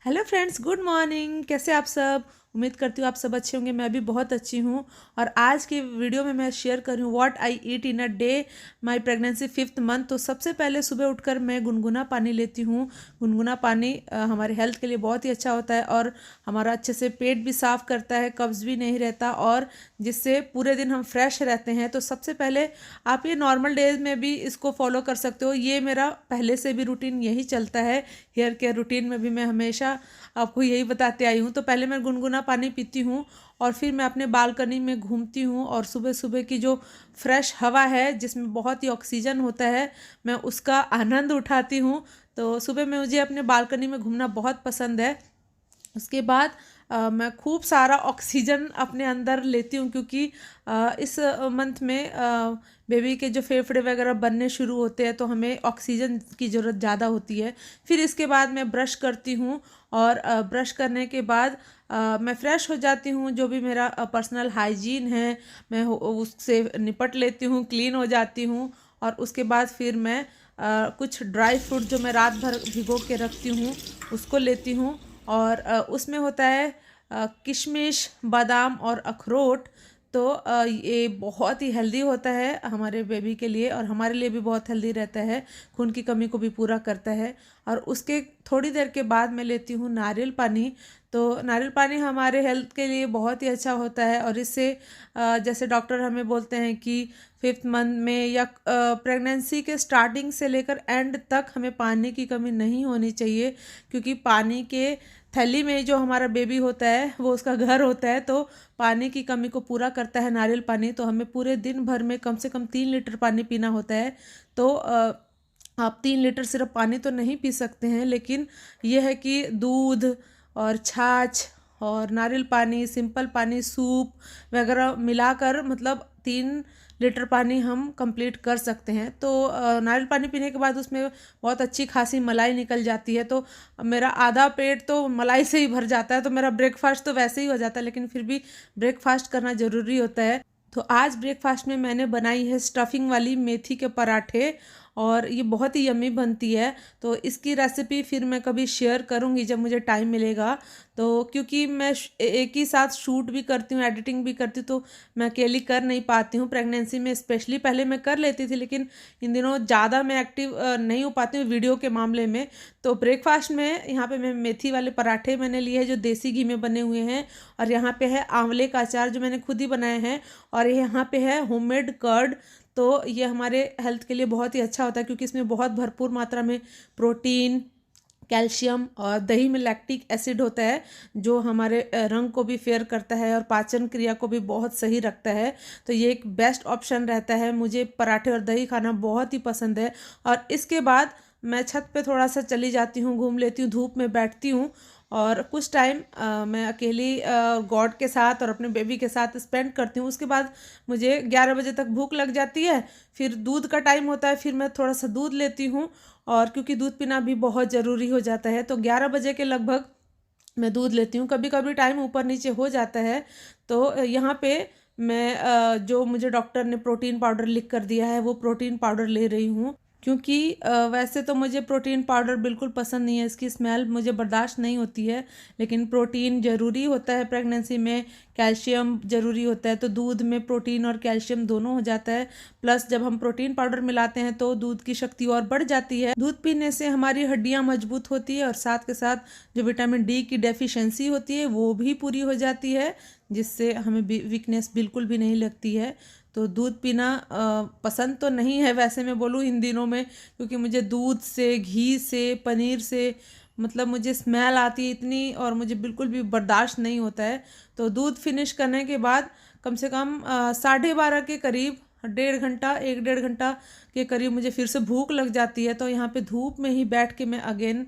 Hello friends, good morning. कैसे आप सब? उम्मीद करती हूँ आप सब अच्छे होंगे। मैं भी बहुत अच्छी हूँ। और आज की वीडियो में मैं शेयर कर रही हूँ what I eat in a day my pregnancy 5th month. तो सबसे पहले सुबह उठकर मैं गुनगुना पानी लेती हूँ। गुनगुना पानी हमारे हेल्थ के लिए बहुत ही अच्छा होता है और हमारा अच्छे से पेट भी साफ़ करता है, कब्ज़ भी नहीं रहता और जिससे पूरे दिन हम फ्रेश रहते हैं। तो सबसे पहले आप ये नॉर्मल डेज में भी इसको फॉलो कर सकते हो। ये मेरा पहले से भी रूटीन यही चलता है। हेयर केयर रूटीन में भी मैं हमेशा आपको यही बताते आई हूँ। तो पहले मैं गुनगुना पानी पीती हूँ और फिर मैं अपने बालकनी में घूमती हूँ और सुबह सुबह की जो फ्रेश हवा है जिसमें बहुत ही ऑक्सीजन होता है, मैं उसका आनंद उठाती हूँ। तो सुबह में मुझे अपने बालकनी में घूमना बहुत पसंद है। उसके बाद मैं खूब सारा ऑक्सीजन अपने अंदर लेती हूँ क्योंकि इस मंथ में बेबी के जो फेफड़े वगैरह बनने शुरू होते हैं तो हमें ऑक्सीजन की ज़रूरत ज़्यादा होती है। फिर इसके बाद मैं ब्रश करती हूँ और ब्रश करने के बाद मैं फ़्रेश हो जाती हूँ। जो भी मेरा पर्सनल हाइजीन है मैं उससे निपट लेती हूँ, क्लीन हो जाती हूँ। और उसके बाद फिर मैं कुछ ड्राई फ्रूट जो मैं रात भर भिगो के रखती हूँ उसको लेती हूँ। और उसमें होता है किशमिश, बादाम और अखरोट। तो ये बहुत ही हेल्दी होता है हमारे बेबी के लिए और हमारे लिए भी बहुत हेल्दी रहता है, खून की कमी को भी पूरा करता है। और उसके थोड़ी देर के बाद मैं लेती हूँ नारियल पानी। तो नारियल पानी हमारे हेल्थ के लिए बहुत ही अच्छा होता है और इससे जैसे डॉक्टर हमें बोलते हैं कि 5th मंथ में या प्रेगनेंसी के स्टार्टिंग से लेकर एंड तक हमें पानी की कमी नहीं होनी चाहिए, क्योंकि पानी के थैली में जो हमारा बेबी होता है वो उसका घर होता है। तो पानी की कमी को पूरा करता है नारियल पानी। तो हमें पूरे दिन भर में कम से कम 3 लीटर पानी पीना होता है। तो आप 3 लीटर सिर्फ पानी तो नहीं पी सकते हैं, लेकिन यह है कि दूध और छाछ और नारियल पानी, सिंपल पानी, सूप वगैरह मिलाकर मतलब 3 लीटर पानी हम कंप्लीट कर सकते हैं। तो नारियल पानी पीने के बाद उसमें बहुत अच्छी खासी मलाई निकल जाती है। तो मेरा आधा पेट तो मलाई से ही भर जाता है। तो मेरा ब्रेकफास्ट तो वैसे ही हो जाता है, लेकिन फिर भी ब्रेकफास्ट करना ज़रूरी होता है। तो आज ब्रेकफास्ट में मैंने बनाई है स्टफिंग वाली मेथी के पराठे और ये बहुत ही यम्मी बनती है। तो इसकी रेसिपी फिर मैं कभी शेयर करूँगी जब मुझे टाइम मिलेगा। तो क्योंकि मैं एक ही साथ शूट भी करती हूँ, एडिटिंग भी करती हूँ, तो मैं अकेली कर नहीं पाती हूँ प्रेगनेंसी में। स्पेशली पहले मैं कर लेती थी, लेकिन इन दिनों ज़्यादा मैं एक्टिव नहीं हो पाती हूँ वीडियो के मामले में। तो ब्रेकफास्ट में यहाँ पे मैं मेथी वाले पराठे मैंने लिए हैं जो देसी घी में बने हुए हैं। और यहाँ पे है आंवले का अचार जो मैंने खुद ही बनाए हैं। और यहाँ पे है होममेड कर्ड। तो ये हमारे हेल्थ के लिए बहुत ही अच्छा होता है क्योंकि इसमें बहुत भरपूर मात्रा में प्रोटीन, कैल्शियम और दही में लैक्टिक एसिड होता है जो हमारे रंग को भी फेयर करता है और पाचन क्रिया को भी बहुत सही रखता है। तो ये एक बेस्ट ऑप्शन रहता है। मुझे पराठे और दही खाना बहुत ही पसंद है। और इसके बाद मैं छत पे थोड़ा सा चली जाती हूँ, घूम लेती हूँ, धूप में बैठती हूँ और कुछ टाइम मैं अकेली गॉड के साथ और अपने बेबी के साथ स्पेंड करती हूँ। उसके बाद मुझे 11 बजे तक भूख लग जाती है। फिर दूध का टाइम होता है, फिर मैं थोड़ा सा दूध लेती हूँ और क्योंकि दूध पीना भी बहुत ज़रूरी हो जाता है। तो 11 बजे के लगभग मैं दूध लेती हूँ। कभी कभी टाइम ऊपर नीचे हो जाता है। तो यहाँ पे मैं जो मुझे डॉक्टर ने प्रोटीन पाउडर लिख कर दिया है वो प्रोटीन पाउडर ले रही हूँ, क्योंकि वैसे तो मुझे प्रोटीन पाउडर बिल्कुल पसंद नहीं है, इसकी स्मेल मुझे बर्दाश्त नहीं होती है। लेकिन प्रोटीन ज़रूरी होता है प्रेगनेंसी में, कैल्शियम ज़रूरी होता है। तो दूध में प्रोटीन और कैल्शियम दोनों हो जाता है। प्लस जब हम प्रोटीन पाउडर मिलाते हैं तो दूध की शक्ति और बढ़ जाती है। दूध पीने से हमारी हड्डियाँ मजबूत होती है और साथ के साथ जो विटामिन डी की डेफिशिएंसी होती है वो भी पूरी हो जाती है, जिससे हमें वीकनेस बिल्कुल भी नहीं लगती है। तो दूध पीना पसंद तो नहीं है वैसे मैं बोलूँ इन दिनों में, क्योंकि मुझे दूध से, घी से, पनीर से मतलब मुझे स्मेल आती है इतनी और मुझे बिल्कुल भी बर्दाश्त नहीं होता है। तो दूध फिनिश करने के बाद कम से कम 12:30 के करीब, 1.5 घंटा, 1-1.5 घंटा के करीब मुझे फिर से भूख लग जाती है। तो यहाँ पे धूप में ही बैठ के मैं अगेन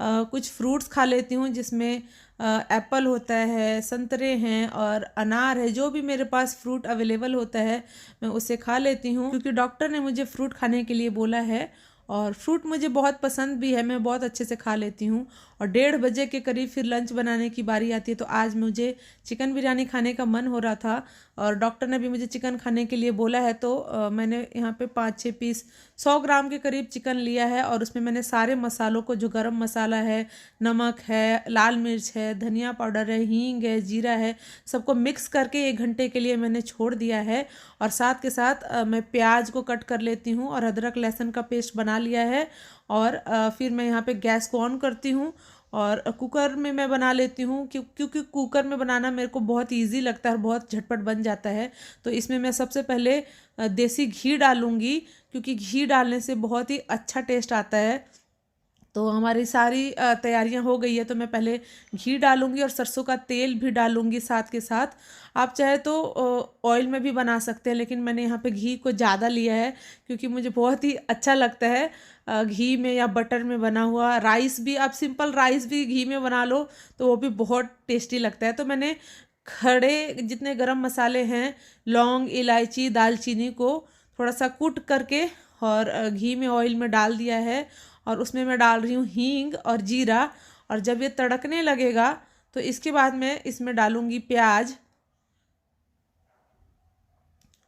कुछ फ्रूट्स खा लेती हूँ, जिसमें एप्पल होता है, संतरे हैं और अनार है। जो भी मेरे पास फ्रूट अवेलेबल होता है मैं उसे खा लेती हूँ, क्योंकि डॉक्टर ने मुझे फ्रूट खाने के लिए बोला है और फ्रूट मुझे बहुत पसंद भी है, मैं बहुत अच्छे से खा लेती हूँ। और 1:30 के करीब फिर लंच बनाने की बारी आती है। तो आज मुझे चिकन बिरयानी खाने का मन हो रहा था और डॉक्टर ने भी मुझे चिकन खाने के लिए बोला है। तो मैंने यहाँ पे 5-6 पीस 100 ग्राम के करीब चिकन लिया है और उसमें मैंने सारे मसालों को, जो गरम मसाला है, नमक है, लाल मिर्च है, धनिया पाउडर है, हींग है, जीरा है, सबको मिक्स करके 1 घंटे के लिए मैंने छोड़ दिया है। और साथ के साथ मैं प्याज को कट कर लेती हूँ और अदरक लहसुन का पेस्ट बना लिया है। और फिर मैं यहाँ पे गैस को ऑन करती हूँ और कुकर में मैं बना लेती हूँ, क्योंकि कुकर में बनाना मेरे को बहुत इजी लगता है और बहुत झटपट बन जाता है। तो इसमें मैं सबसे पहले देसी घी डालूँगी, क्योंकि घी डालने से बहुत ही अच्छा टेस्ट आता है। तो हमारी सारी तैयारियां हो गई है, तो मैं पहले घी डालूंगी और सरसों का तेल भी डालूंगी साथ के साथ। आप चाहे तो ऑयल में भी बना सकते हैं, लेकिन मैंने यहाँ पे घी को ज़्यादा लिया है क्योंकि मुझे बहुत ही अच्छा लगता है घी में या बटर में बना हुआ। राइस भी, आप सिंपल राइस भी घी में बना लो तो वो भी बहुत टेस्टी लगता है। तो मैंने खड़े जितने गरम मसाले हैं, लौंग, इलायची, दालचीनी को थोड़ा सा कूट करके और घी में, ऑयल में डाल दिया है। और उसमें मैं डाल रही हूँ हींग और जीरा। और जब ये तड़कने लगेगा तो इसके बाद मैं इसमें डालूँगी प्याज।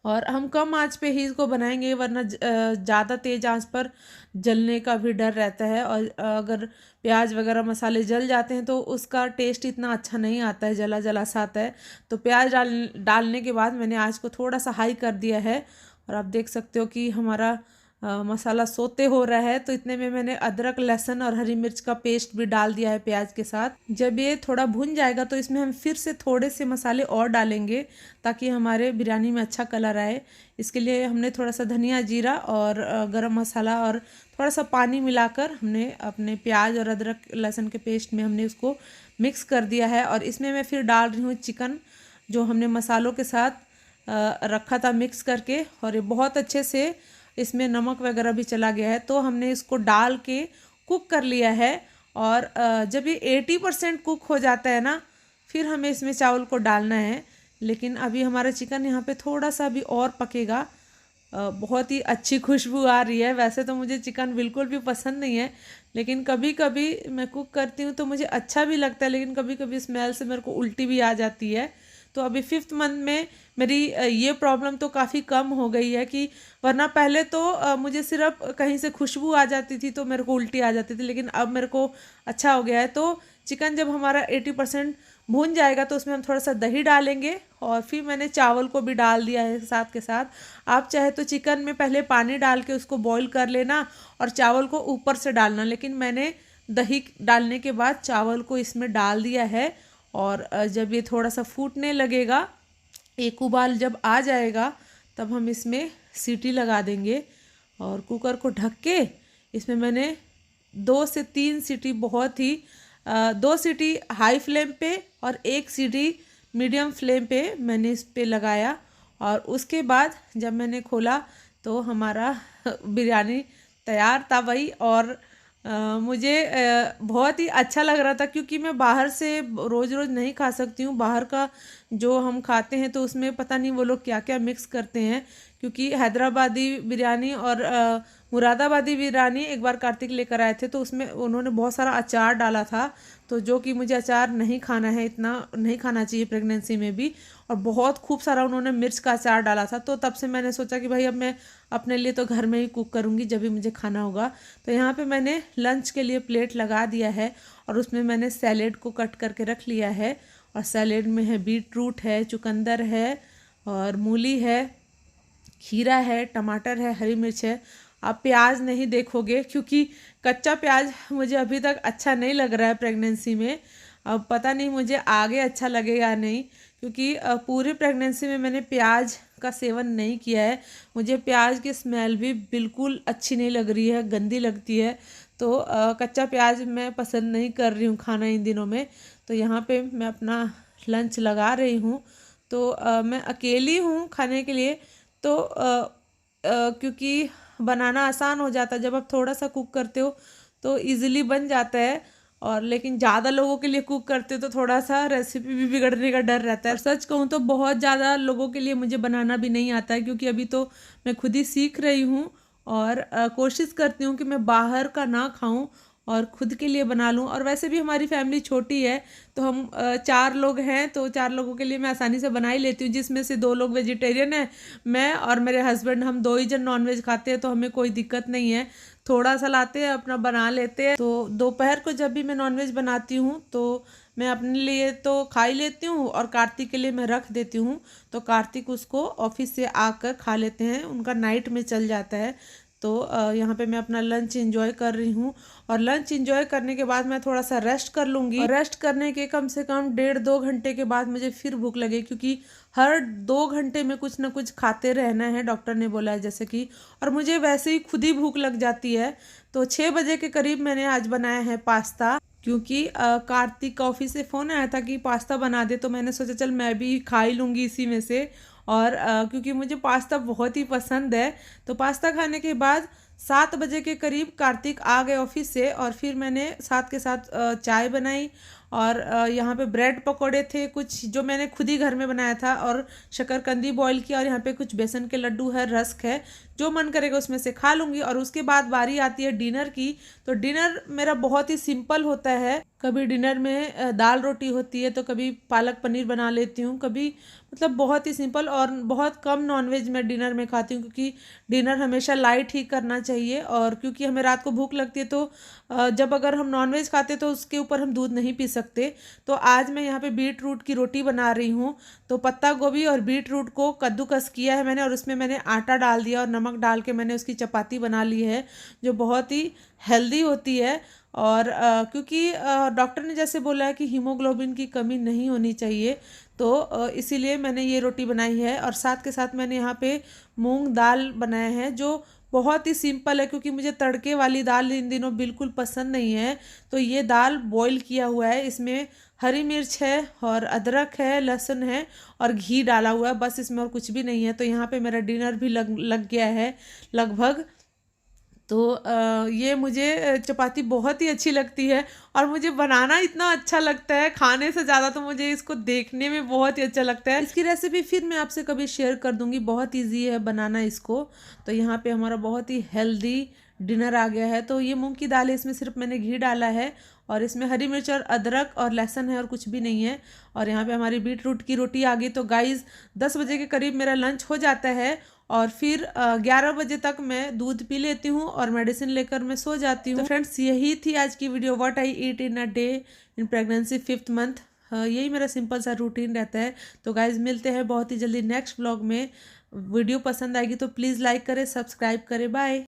और हम कम आंच पे ही इसको बनाएंगे, वरना ज़्यादा तेज़ आंच पर जलने का भी डर रहता है। और अगर प्याज वगैरह मसाले जल जाते हैं तो उसका टेस्ट इतना अच्छा नहीं आता है, जला जला सा आता है। तो प्याज डालने के बाद मैंने आंच को थोड़ा सा हाई कर दिया है। और आप देख सकते हो कि हमारा मसाला सोते हो रहा है। तो इतने में मैंने अदरक, लहसुन और हरी मिर्च का पेस्ट भी डाल दिया है प्याज के साथ। जब ये थोड़ा भुन जाएगा तो इसमें हम फिर से थोड़े से मसाले और डालेंगे ताकि हमारे बिरयानी में अच्छा कलर आए। इसके लिए हमने थोड़ा सा धनिया, जीरा और गरम मसाला और थोड़ा सा पानी मिलाकर हमने अपने प्याज और अदरक लहसुन के पेस्ट में हमने उसको मिक्स कर दिया है। और इसमें मैं फिर डाल रही हूँ चिकन, जो हमने मसालों के साथ रखा था मिक्स करके। और ये बहुत अच्छे से इसमें नमक वगैरह भी चला गया है। तो हमने इसको डाल के कुक कर लिया है। और जब ये 80% कुक हो जाता है ना, फिर हमें इसमें चावल को डालना है। लेकिन अभी हमारा चिकन यहाँ पे थोड़ा सा भी और पकेगा। बहुत ही अच्छी खुशबू आ रही है। वैसे तो मुझे चिकन बिल्कुल भी पसंद नहीं है, लेकिन कभी कभी मैं कुक करती हूँ तो मुझे अच्छा भी लगता है, लेकिन कभी कभी स्मेल से मेरे को उल्टी भी आ जाती है। तो अभी 5th मंथ में मेरी ये प्रॉब्लम तो काफ़ी कम हो गई है, कि वरना पहले तो मुझे सिर्फ कहीं से खुशबू आ जाती थी तो मेरे को उल्टी आ जाती थी, लेकिन अब मेरे को अच्छा हो गया है। तो चिकन जब हमारा 80% भून जाएगा तो उसमें हम थोड़ा सा दही डालेंगे और फिर मैंने चावल को भी डाल दिया है साथ के साथ। आप चाहे तो चिकन में पहले पानी डाल के उसको बॉईल कर लेना और चावल को ऊपर से डालना, लेकिन मैंने दही डालने के बाद चावल को इसमें डाल दिया है। और जब ये थोड़ा सा फूटने लगेगा, एक उबाल जब आ जाएगा, तब हम इसमें सीटी लगा देंगे। और कुकर को ढक के इसमें मैंने 2 से 3 सीटी, बहुत ही 2 सीटी हाई फ्लेम पे और 1 सीटी मीडियम फ्लेम पे मैंने इस पे लगाया। और उसके बाद जब मैंने खोला तो हमारा बिरयानी तैयार था भाई। और मुझे बहुत ही अच्छा लग रहा था, क्योंकि मैं बाहर से रोज़ रोज़ नहीं खा सकती हूँ। बाहर का जो हम खाते हैं तो उसमें पता नहीं वो लोग क्या क्या मिक्स करते हैं, क्योंकि हैदराबादी बिरयानी और मुरादाबादी बिरयानी एक बार कार्तिक लेकर आए थे तो उसमें उन्होंने बहुत सारा अचार डाला था, तो जो कि मुझे अचार नहीं खाना है, इतना नहीं खाना चाहिए प्रेगनेंसी में भी। और बहुत खूब सारा उन्होंने मिर्च का अचार डाला था। तो तब से मैंने सोचा कि भाई अब मैं अपने लिए तो घर में ही कुक करूँगी जब भी मुझे खाना होगा। तो यहाँ पे मैंने लंच के लिए प्लेट लगा दिया है और उसमें मैंने सैलेड को कट करके रख लिया है। और सैलेड में है बीट रूट है, चुकंदर है और मूली है, खीरा है, टमाटर है, हरी मिर्च है। आप प्याज नहीं देखोगे, क्योंकि कच्चा प्याज मुझे अभी तक अच्छा नहीं लग रहा है प्रेगनेंसी में। अब पता नहीं मुझे आगे अच्छा लगेगा या नहीं, क्योंकि पूरी प्रेगनेंसी में मैंने प्याज का सेवन नहीं किया है। मुझे प्याज की स्मेल भी बिल्कुल अच्छी नहीं लग रही है, गंदी लगती है। तो कच्चा प्याज मैं पसंद नहीं कर रही हूँ खाना इन दिनों में। तो यहाँ पे मैं अपना लंच लगा रही हूँ। तो मैं अकेली हूँ खाने के लिए, तो क्योंकि बनाना आसान हो जाता है जब आप थोड़ा सा कुक करते हो तो इजीली बन जाता है। और लेकिन ज़्यादा लोगों के लिए कुक करते हो तो थोड़ा सा रेसिपी भी बिगड़ने का डर रहता है। और सच कहूँ तो बहुत ज़्यादा लोगों के लिए मुझे बनाना भी नहीं आता है, क्योंकि अभी तो मैं खुद ही सीख रही हूँ। और कोशिश करती हूँ कि मैं बाहर का ना खाऊँ और खुद के लिए बना लूँ। और वैसे भी हमारी फैमिली छोटी है, तो हम 4 लोग हैं, तो 4 लोगों के लिए मैं आसानी से बना ही लेती हूँ, जिसमें से 2 लोग वेजिटेरियन हैं, मैं और मेरे हस्बैंड, हम 2 ही जन नॉनवेज खाते हैं, तो हमें कोई दिक्कत नहीं है। थोड़ा सा लाते हैं, अपना बना लेते हैं। तो दोपहर को जब भी मैं नॉनवेज बनाती हूँ तो मैं अपने लिए तो खा ही लेती हूँ और कार्तिक के लिए मैं रख देती हूँ। तो कार्तिक उसको ऑफिस से आकर खा लेते हैं, उनका नाइट में चल जाता है। तो यहाँ पे मैं अपना लंच एंजॉय कर रही हूँ, और लंच एंजॉय करने के बाद मैं थोड़ा सा रेस्ट कर लूँगी। और रेस्ट करने के कम से कम 1.5-2 घंटे के बाद मुझे फिर भूख लगे, क्योंकि हर 2 घंटे में कुछ ना कुछ खाते रहना है, डॉक्टर ने बोला है जैसे कि। और मुझे वैसे ही खुद ही भूख लग जाती है। तो 6 बजे के करीब मैंने आज बनाया है पास्ता, क्योंकि कार्तिक का ऑफिस से फ़ोन आया था कि पास्ता बना दे, तो मैंने सोचा चल मैं भी खा ही लूँगी इसी में से। और क्योंकि मुझे पास्ता बहुत ही पसंद है, तो पास्ता खाने के बाद 7 बजे के करीब कार्तिक आ गए ऑफिस से, और फिर मैंने साथ के साथ चाय बनाई। और यहाँ पे ब्रेड पकोड़े थे कुछ, जो मैंने खुद ही घर में बनाया था, और शकरकंदी बॉईल किया, और यहाँ पे कुछ बेसन के लड्डू है, रस्क है, जो मन करेगा उसमें से खा लूँगी। और उसके बाद बारी आती है डिनर की। तो डिनर मेरा बहुत ही सिंपल होता है। कभी डिनर में दाल रोटी होती है, तो कभी पालक पनीर बना लेती हूँ, कभी मतलब बहुत ही सिंपल। और बहुत कम नॉनवेज मैं डिनर में खाती हूँ, क्योंकि डिनर हमेशा लाइट ही करना चाहिए। और क्योंकि हमें रात को भूख लगती है, तो जब अगर हम नॉनवेज खाते तो उसके ऊपर हम दूध नहीं पी सकते। तो आज मैं यहाँ पे बीट रूट की रोटी बना रही हूँ। तो पत्ता गोभी और बीट रूट को कद्दूकस किया है मैंने, और उसमें मैंने आटा डाल दिया और नमक डाल के मैंने उसकी चपाती बना ली है, जो बहुत ही हेल्दी होती है। और क्योंकि डॉक्टर ने जैसे बोला है कि हीमोग्लोबिन की कमी नहीं होनी चाहिए, तो इसीलिए मैंने ये रोटी बनाई है। और साथ के साथ मैंने यहाँ पे मूंग दाल बनाया है, जो बहुत ही सिंपल है, क्योंकि मुझे तड़के वाली दाल इन दिनों बिल्कुल पसंद नहीं है। तो ये दाल बॉईल किया हुआ है, इसमें हरी मिर्च है और अदरक है, लहसुन है, और घी डाला हुआ है, बस इसमें और कुछ भी नहीं है। तो यहाँ पे मेरा डिनर भी लग गया है लगभग। तो ये मुझे चपाती बहुत ही अच्छी लगती है, और मुझे बनाना इतना अच्छा लगता है, खाने से ज़्यादा तो मुझे इसको देखने में बहुत ही अच्छा लगता है। इसकी रेसिपी फिर मैं आपसे कभी शेयर कर दूंगी, बहुत ईजी है बनाना इसको। तो यहाँ पे हमारा बहुत ही हेल्दी डिनर आ गया है। तो ये मूंग की दाल है, इसमें सिर्फ मैंने घी डाला है, और इसमें हरी मिर्च और अदरक और लहसुन है, और कुछ भी नहीं है। और यहाँ पे हमारी बीट रूट की रोटी आ गई। तो गाइस 10 बजे के करीब मेरा लंच हो जाता है, और फिर 11 बजे तक मैं दूध पी लेती हूँ और मेडिसिन लेकर मैं सो जाती हूँ। तो फ्रेंड्स, यही थी आज की video, what I eat in a day in pregnancy 5th month. यही मेरा सिंपल सा रूटीन रहता है। तो गाइज मिलते हैं बहुत ही जल्दी नेक्स्ट व्लॉग में। वीडियो पसंद आएगी तो प्लीज़ लाइक करें, सब्सक्राइब करें। बाय।